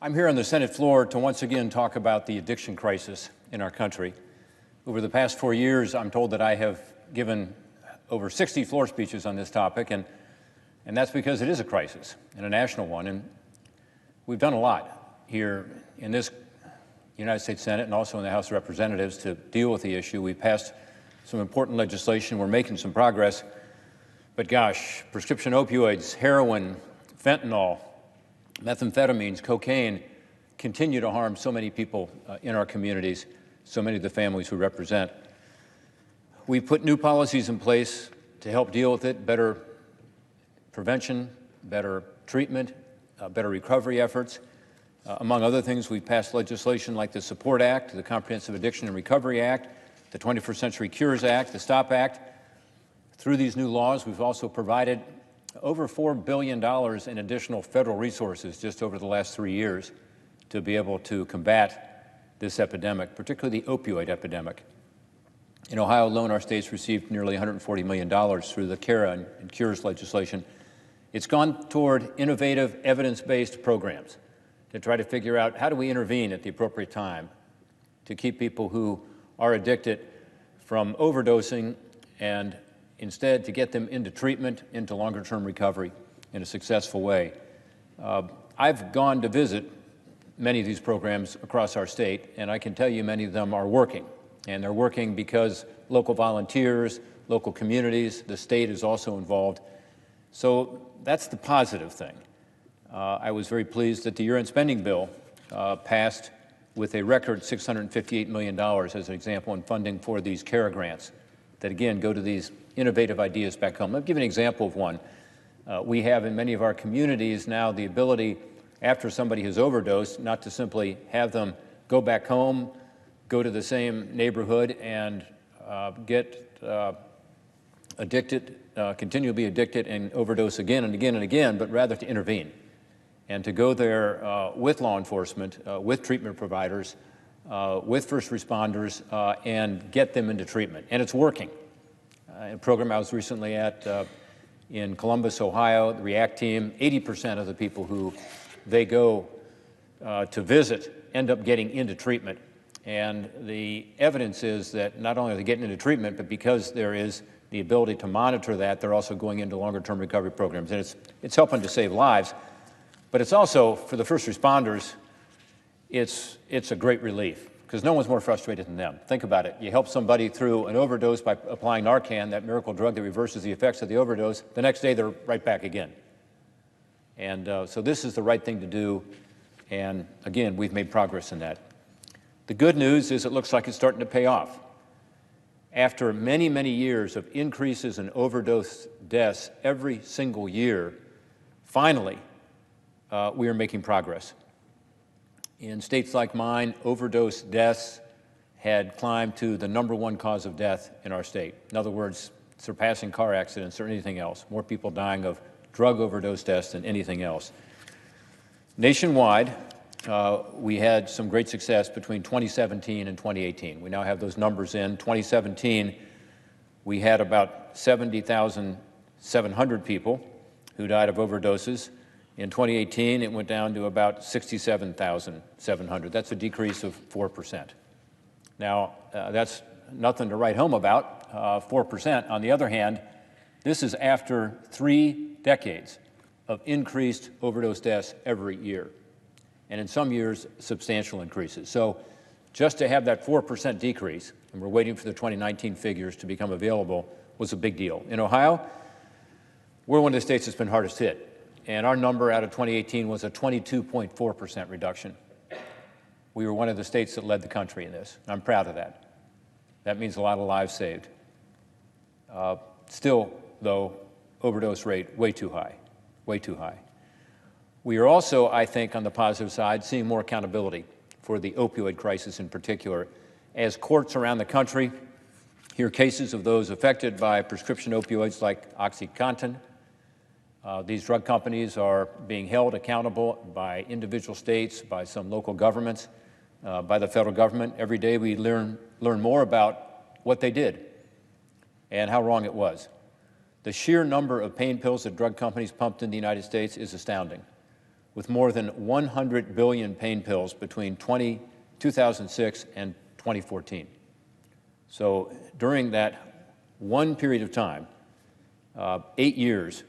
I'm here on the Senate floor to once again talk about the addiction crisis in our country. Over the past 4 years, I'm told that I have given over 60 floor speeches on this topic, and that's because it is a crisis, and a national one, and we've done a lot here in this United States Senate and also in the House of Representatives to deal with the issue. We've passed some important legislation. We're making some progress, but gosh, prescription opioids, heroin, fentanyl, methamphetamines, cocaine continue to harm so many people in our communities, so many of the families we represent. We've put new policies in place to help deal with it, better prevention, better treatment, better recovery efforts. Among other things, we've passed legislation like the SUPPORT Act, the Comprehensive Addiction and Recovery Act, the 21st Century Cures Act, the STOP Act. Through these new laws, we've also provided over $4 billion in additional federal resources just over the last 3 years to be able to combat this epidemic, particularly the opioid epidemic. In Ohio alone, our state's received nearly $140 million through the CARE and Cures legislation. It's gone toward innovative, evidence-based programs to try to figure out how do we intervene at the appropriate time to keep people who are addicted from overdosing and instead to get them into treatment, into longer-term recovery in a successful way. I've gone to visit many of these programs across our state, and I can tell you many of them are working. And they're working because local volunteers, local communities, the state is also involved. So that's the positive thing. I was very pleased that the year-end spending bill passed with a record $658 million as an example in funding for these CARE grants that, again, go to these innovative ideas back home. I'll give you an example of one. We have in many of our communities now the ability, after somebody has overdosed, not to simply have them go back home, go to the same neighborhood and get addicted, continue to be addicted and overdose again and again and again, but rather to intervene and to go there with law enforcement, with treatment providers, with first responders, and get them into treatment. And it's working. A program I was recently at in Columbus, Ohio, the REACT team, 80% of the people who they go to visit end up getting into treatment. And the evidence is that not only are they getting into treatment, but because there is the ability to monitor that, they're also going into longer-term recovery programs. And it's helping to save lives. But it's also, for the first responders, it's a great relief, because no one's more frustrated than them. Think about it. You help somebody through an overdose by applying Narcan, that miracle drug that reverses the effects of the overdose. The next day, they're right back again. And so this is the right thing to do. And again, we've made progress in that. The good news is it looks like it's starting to pay off. After many, many years of increases in overdose deaths every single year, finally, we are making progress. In states like mine, overdose deaths had climbed to the #1 cause of death in our state. In other words, surpassing car accidents or anything else. More people dying of drug overdose deaths than anything else. Nationwide, we had some great success between 2017 and 2018. We now have those numbers in. 2017, we had about 70,700 people who died of overdoses. In 2018, it went down to about 67,700. That's a decrease of 4%. Now, that's nothing to write home about, 4%. On the other hand, this is after 3 decades of increased overdose deaths every year, and in some years, substantial increases. So just to have that 4% decrease, and we're waiting for the 2019 figures to become available, was a big deal. In Ohio, we're one of the states that's been hardest hit. And our number out of 2018 was a 22.4% reduction. We were one of the states that led the country in this. I'm proud of that. That means a lot of lives saved. Still, though, overdose rate way too high, way too high. We are also, I think, on the positive side, seeing more accountability for the opioid crisis in particular, as courts around the country hear cases of those affected by prescription opioids like OxyContin. These drug companies are being held accountable by individual states, by some local governments, by the federal government. Every day we learn more about what they did and how wrong it was. The sheer number of pain pills that drug companies pumped in the United States is astounding. with more than 100 billion pain pills between 2006 and 2014. So during that one period of time, 8 years,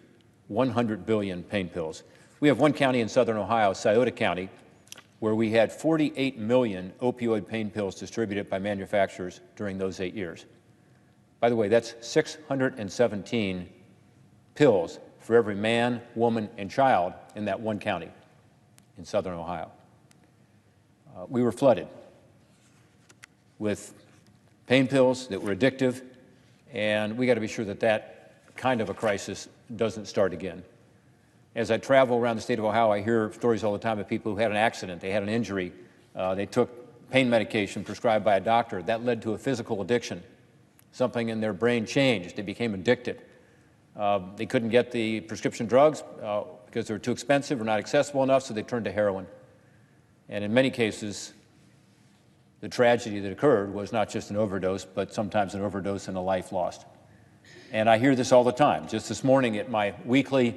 100 billion pain pills. We have one county in southern Ohio, Scioto County, where we had 48 million opioid pain pills distributed by manufacturers during those 8 years. By the way, that's 617 pills for every man, woman, and child in that one county in southern Ohio. We were flooded with pain pills that were addictive, and we got to be sure that that kind of a crisis doesn't start again. As I travel around the state of Ohio, I hear stories all the time of people who had an accident, they had an injury, they took pain medication prescribed by a doctor. That led to a physical addiction. Something in their brain changed. They became addicted. They couldn't get the prescription drugs because they were too expensive or not accessible enough, so they turned to heroin. And in many cases, the tragedy that occurred was not just an overdose, but sometimes an overdose and a life lost. And I hear this all the time. Just this morning at my weekly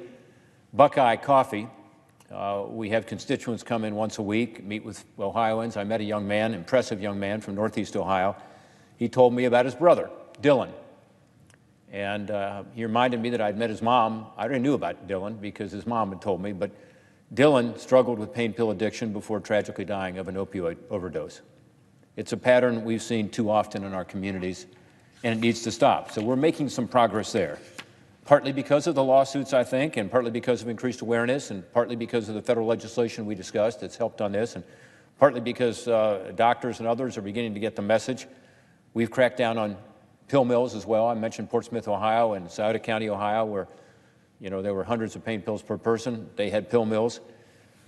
Buckeye Coffee, we have constituents come in once a week, meet with Ohioans. I met a young man, impressive young man from Northeast Ohio. He told me about his brother, Dylan. And he reminded me that I'd met his mom. I already knew about Dylan because his mom had told me, but Dylan struggled with pain pill addiction before tragically dying of an opioid overdose. It's a pattern we've seen too often in our communities, and it needs to stop. So we're making some progress there, partly because of the lawsuits, I think, and partly because of increased awareness, and partly because of the federal legislation we discussed that's helped on this, and partly because doctors and others are beginning to get the message. We've cracked down on pill mills as well. I mentioned Portsmouth, Ohio, and Scioto County, Ohio, where there were hundreds of pain pills per person. They had pill mills.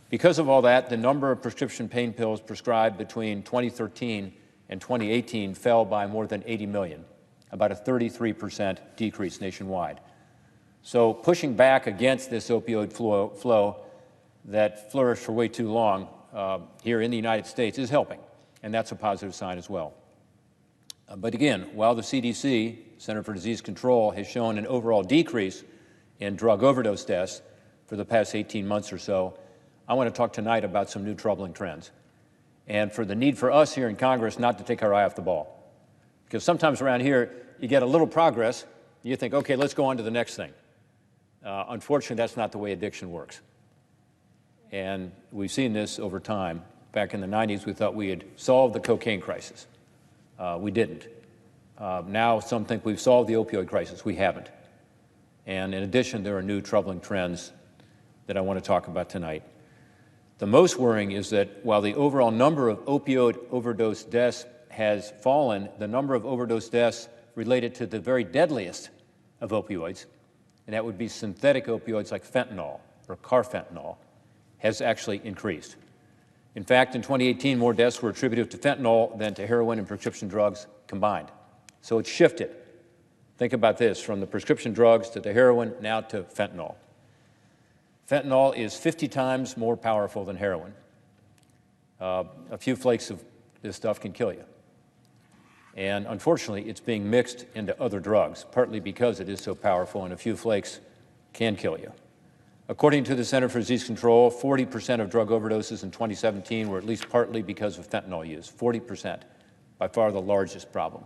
Because of all that, the number of prescription pain pills prescribed between 2013 and 2018 fell by more than 80 million, about a 33% decrease nationwide. So pushing back against this opioid flow that flourished for way too long here in the United States is helping, and that's a positive sign as well. But again, while the CDC, Center for Disease Control, has shown an overall decrease in drug overdose deaths for the past 18 months or so, I want to talk tonight about some new troubling trends and for the need for us here in Congress not to take our eye off the ball. Because sometimes around here, you get a little progress, you think, okay, let's go on to the next thing. Unfortunately, that's not the way addiction works. And we've seen this over time. Back in the 90s, we thought we had solved the cocaine crisis. We didn't. Now some think we've solved the opioid crisis. We haven't. And in addition, there are new troubling trends that I want to talk about tonight. The most worrying is that while the overall number of opioid overdose deaths has fallen, the number of overdose deaths related to the very deadliest of opioids, and that would be synthetic opioids like fentanyl or carfentanil, has actually increased. In fact, in 2018, more deaths were attributed to fentanyl than to heroin and prescription drugs combined. So it's shifted. Think about this, from the prescription drugs to the heroin, now to fentanyl. Fentanyl is 50 times more powerful than heroin. A few flakes of this stuff can kill you. And unfortunately, it's being mixed into other drugs, partly because it is so powerful and a few flakes can kill you. According to the Center for Disease Control, 40% of drug overdoses in 2017 were at least partly because of fentanyl use, 40%, by far the largest problem.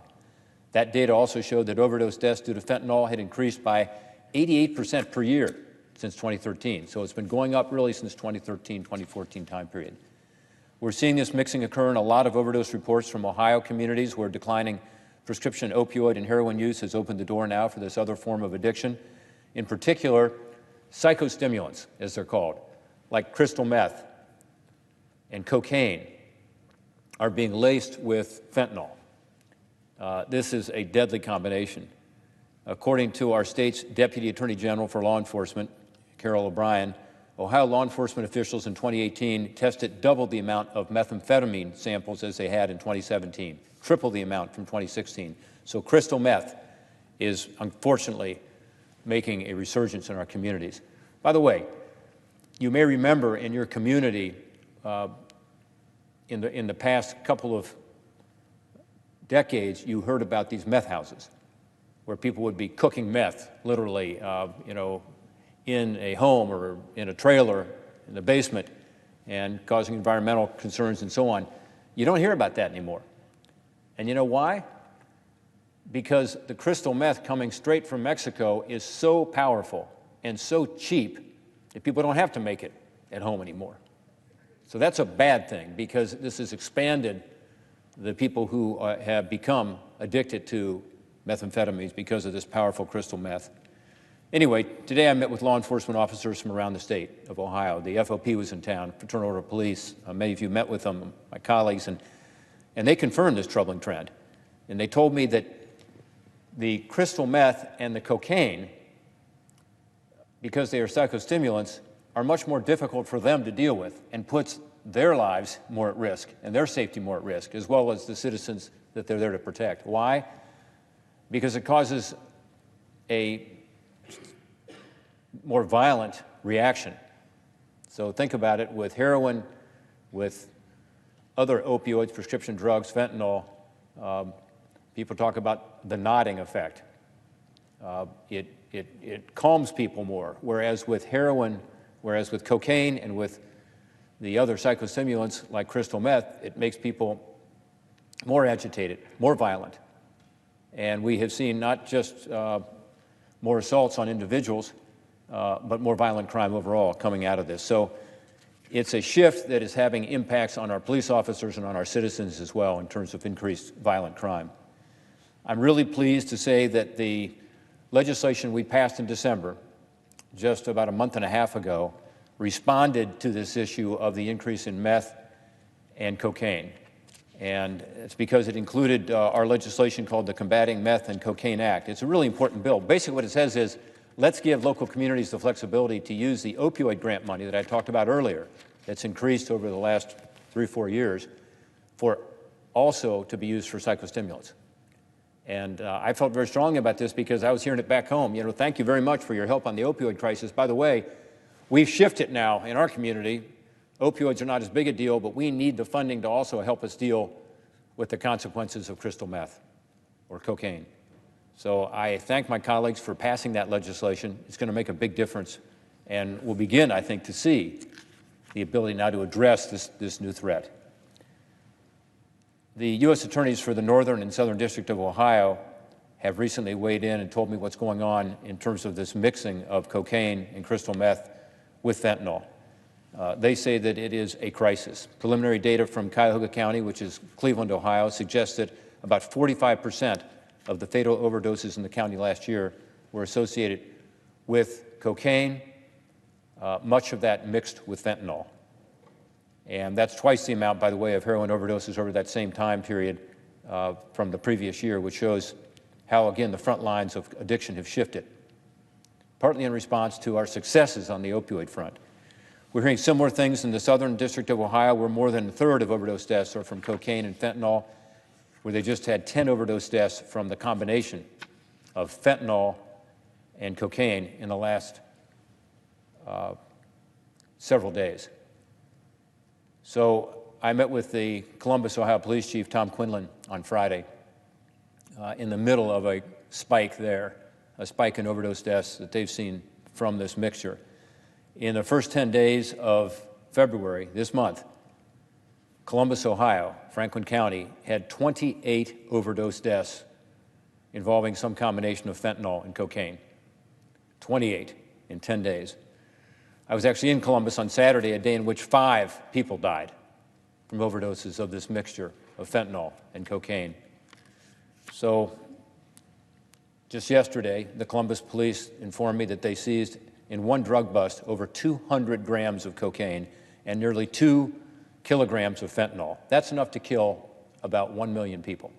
That data also showed that overdose deaths due to fentanyl had increased by 88% per year since 2013. So it's been going up really since 2013, 2014 time period. We're seeing this mixing occur in a lot of overdose reports from Ohio communities where declining prescription opioid and heroin use has opened the door now for this other form of addiction. In particular, psychostimulants, as they're called, like crystal meth and cocaine, are being laced with fentanyl. This is a deadly combination. According to our state's Deputy Attorney General for Law Enforcement, Carol O'Brien, Ohio law enforcement officials in 2018 tested double the amount of methamphetamine samples as they had in 2017, triple the amount from 2016. So crystal meth is unfortunately making a resurgence in our communities. By the way, you may remember in your community in the past couple of decades, you heard about these meth houses where people would be cooking meth, literally, in a home or in a trailer in the basement and causing environmental concerns and so on. You don't hear about that anymore. And you know why? Because the crystal meth coming straight from Mexico is so powerful and so cheap that people don't have to make it at home anymore. So that's a bad thing, because this has expanded the people who have become addicted to methamphetamines because of this powerful crystal meth. Anyway, today I met with law enforcement officers from around the state of Ohio. The FOP was in town, Fraternal Order of Police. Many of you met with them, my colleagues, and they confirmed this troubling trend. And they told me that the crystal meth and the cocaine, because they are psychostimulants, are much more difficult for them to deal with and puts their lives more at risk and their safety more at risk, as well as the citizens that they're there to protect. Why? Because it causes a more violent reaction. So think about it with heroin, with other opioids, prescription drugs, fentanyl. People talk about the nodding effect. It calms people more, whereas with heroin, whereas with cocaine and with the other psychostimulants like crystal meth, it makes people more agitated, more violent. And we have seen not just more assaults on individuals, but more violent crime overall coming out of this. So it's a shift that is having impacts on our police officers and on our citizens as well in terms of increased violent crime. I'm really pleased to say that the legislation we passed in December, just about a month and a half ago, responded to this issue of the increase in meth and cocaine. And it's because it included our legislation called the Combating Meth and Cocaine Act. It's a really important bill. Basically what it says is, let's give local communities the flexibility to use the opioid grant money that I talked about earlier, that's increased over the last 3 or 4 years, for also to be used for psychostimulants. And I felt very strongly about this because I was hearing it back home. You know, thank you very much for your help on the opioid crisis. By the way, we've shifted now in our community. Opioids are not as big a deal, but we need the funding to also help us deal with the consequences of crystal meth or cocaine. So I thank my colleagues for passing that legislation. It's going to make a big difference, and we'll begin, I think, to see the ability now to address this new threat. The U.S. attorneys for the Northern and Southern District of Ohio have recently weighed in and told me what's going on in terms of this mixing of cocaine and crystal meth with fentanyl. They say that it is a crisis. Preliminary data from Cuyahoga County, which is Cleveland, Ohio, suggests that about 45% of the fatal overdoses in the county last year were associated with cocaine, much of that mixed with fentanyl. And that's twice the amount, by the way, of heroin overdoses over that same time period from the previous year, which shows how, again, the front lines of addiction have shifted, partly in response to our successes on the opioid front. We're hearing similar things in the Southern District of Ohio, where more than a third of overdose deaths are from cocaine and fentanyl, where they just had 10 overdose deaths from the combination of fentanyl and cocaine in the last several days. So I met with the Columbus, Ohio Police Chief, Tom Quinlan, on Friday in the middle of a spike there, a spike in overdose deaths that they've seen from this mixture. In the first 10 days of February, this month, Columbus, Ohio, Franklin County, had 28 overdose deaths involving some combination of fentanyl and cocaine. 28 in 10 days. I was actually in Columbus on Saturday, a day in which 5 people died from overdoses of this mixture of fentanyl and cocaine. So just yesterday, the Columbus police informed me that they seized in one drug bust over 200 grams of cocaine and nearly 2 kilograms of fentanyl. That's enough to kill about 1 million people.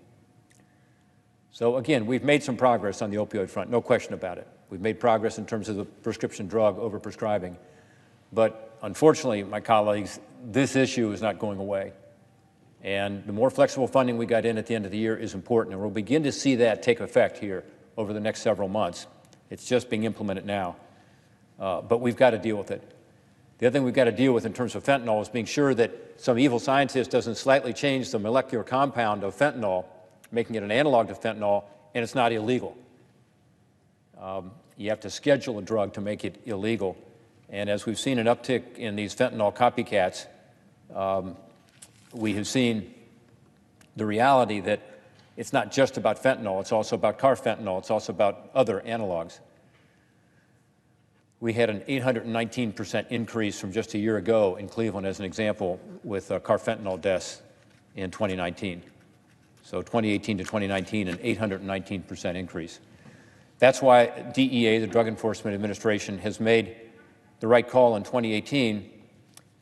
So again, we've made some progress on the opioid front, no question about it. We've made progress in terms of the prescription drug overprescribing. But unfortunately, my colleagues, this issue is not going away. And the more flexible funding we got in at the end of the year is important, and we'll begin to see that take effect here over the next several months. It's just being implemented now. But we've got to deal with it. The other thing we've got to deal with in terms of fentanyl is being sure that some evil scientist doesn't slightly change the molecular compound of fentanyl, making it an analog to fentanyl, and it's not illegal. You have to schedule a drug to make it illegal. And as we've seen an uptick in these fentanyl copycats, we have seen the reality that it's not just about fentanyl, it's also about carfentanil, it's also about other analogs. We had an 819% increase from just a year ago in Cleveland, as an example, with carfentanil deaths in 2019. So 2018 to 2019, an 819% increase. That's why DEA, the Drug Enforcement Administration, has made the right call in 2018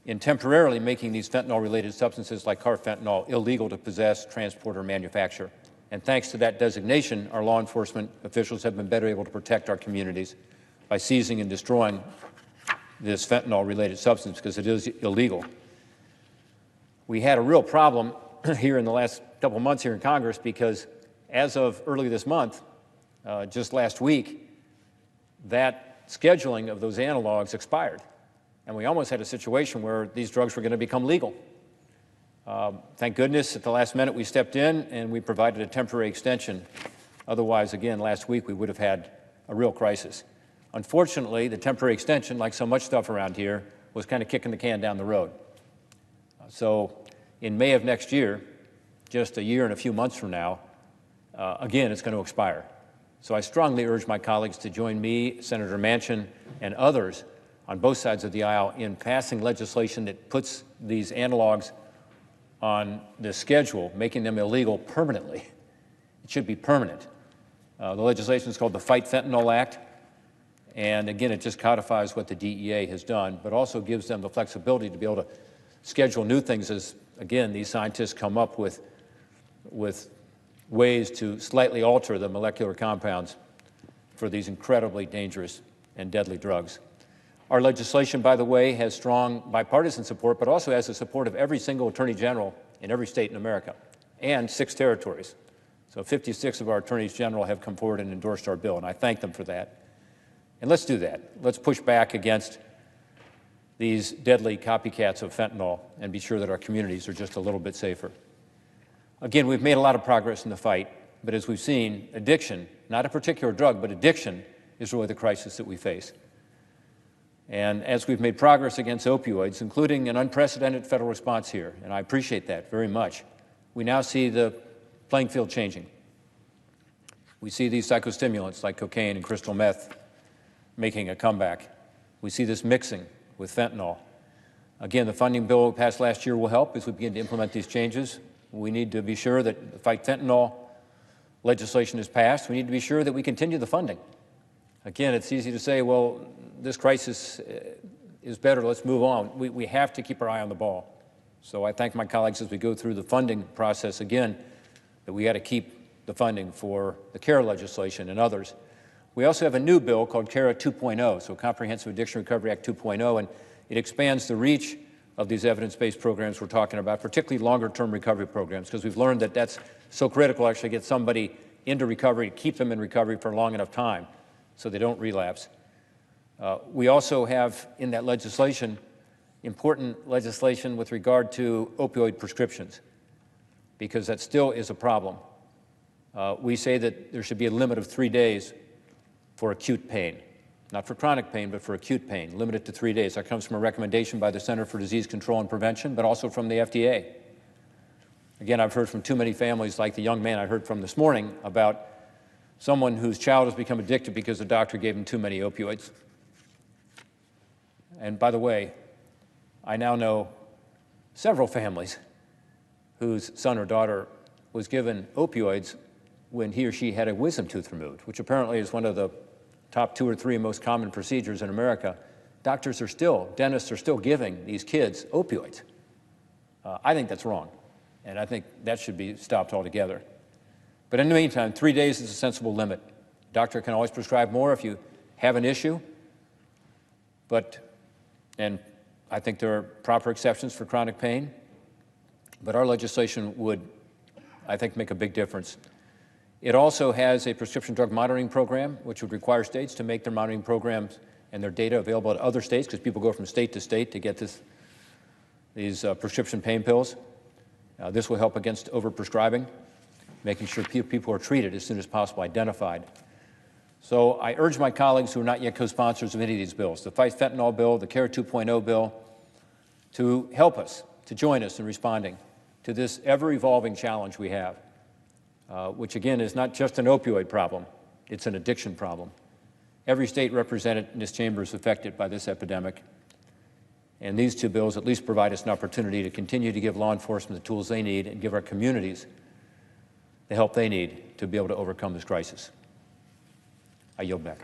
in temporarily making these fentanyl-related substances like carfentanil illegal to possess, transport, or manufacture. And thanks to that designation, our law enforcement officials have been better able to protect our communities by seizing and destroying this fentanyl-related substance because it is illegal. We had a real problem here in the last couple of months here in Congress because as of early this month, just last week, that scheduling of those analogs expired. And we almost had a situation where these drugs were going to become legal. Thank goodness at the last minute we stepped in and we provided a temporary extension. Otherwise, again, last week we would have had a real crisis. Unfortunately, the temporary extension, like so much stuff around here, was kind of kicking the can down the road. So in May of next year, just a year and a few months from now, again, it's going to expire. So I strongly urge my colleagues to join me, Senator Manchin, and others on both sides of the aisle in passing legislation that puts these analogs on the schedule, making them illegal permanently. It should be permanent. The legislation is called the Fight Fentanyl Act. And again, it just codifies what the DEA has done, but also gives them the flexibility to be able to schedule new things as, again, these scientists come up with ways to slightly alter the molecular compounds for these incredibly dangerous and deadly drugs. Our legislation, by the way, has strong bipartisan support, but also has the support of every single attorney general in every state in America and 6 territories. So 56 of our attorneys general have come forward and endorsed our bill, and I thank them for that. And let's do that. Let's push back against these deadly copycats of fentanyl and be sure that our communities are just a little bit safer. Again, we've made a lot of progress in the fight, but as we've seen, addiction, not a particular drug, but addiction is really the crisis that we face. And as we've made progress against opioids, including an unprecedented federal response here, and I appreciate that very much, we now see the playing field changing. We see these psychostimulants like cocaine and crystal meth making a comeback. We see this mixing with fentanyl. Again, the funding bill passed last year will help as we begin to implement these changes. We need to be sure that the Fight Fentanyl legislation is passed. We need to be sure that we continue the funding. Again, it's easy to say, well, this crisis is better, let's move on. We have to keep our eye on the ball. So I thank my colleagues as we go through the funding process again, that we got to keep the funding for the CARE legislation and others. We also have a new bill called CARE 2.0, so Comprehensive Addiction Recovery Act 2.0, and it expands the reach of these evidence-based programs we're talking about, particularly longer-term recovery programs, because we've learned that that's so critical to actually get somebody into recovery, keep them in recovery for a long enough time so they don't relapse. We also have in that legislation important legislation with regard to opioid prescriptions, because that still is a problem. We say that there should be a limit of 3 days for acute pain, not for chronic pain, but for acute pain, limited to 3 days. That comes from a recommendation by the Center for Disease Control and Prevention, but also from the FDA. Again, I've heard from too many families, like the young man I heard from this morning, about someone whose child has become addicted because the doctor gave him too many opioids. And by the way, I now know several families whose son or daughter was given opioids when he or she had a wisdom tooth removed, which apparently is one of the top 2 or 3 most common procedures in America. Dentists are still giving these kids opioids. I think that's wrong, and I think that should be stopped altogether. But in the meantime, 3 days is a sensible limit. Doctor can always prescribe more if you have an issue, and I think there are proper exceptions for chronic pain, but our legislation would, I think, make a big difference. It also has a prescription drug monitoring program, which would require states to make their monitoring programs and their data available to other states, because people go from state to state to get these prescription pain pills. This will help against overprescribing, making sure people are treated as soon as possible, identified. So I urge my colleagues who are not yet co-sponsors of any of these bills, the Fight Fentanyl bill, the CARE 2.0 bill, to help us, to join us in responding to this ever-evolving challenge we have, which again is not just an opioid problem, it's an addiction problem. Every state represented in this chamber is affected by this epidemic, and these two bills at least provide us an opportunity to continue to give law enforcement the tools they need and give our communities the help they need to be able to overcome this crisis. I yield back.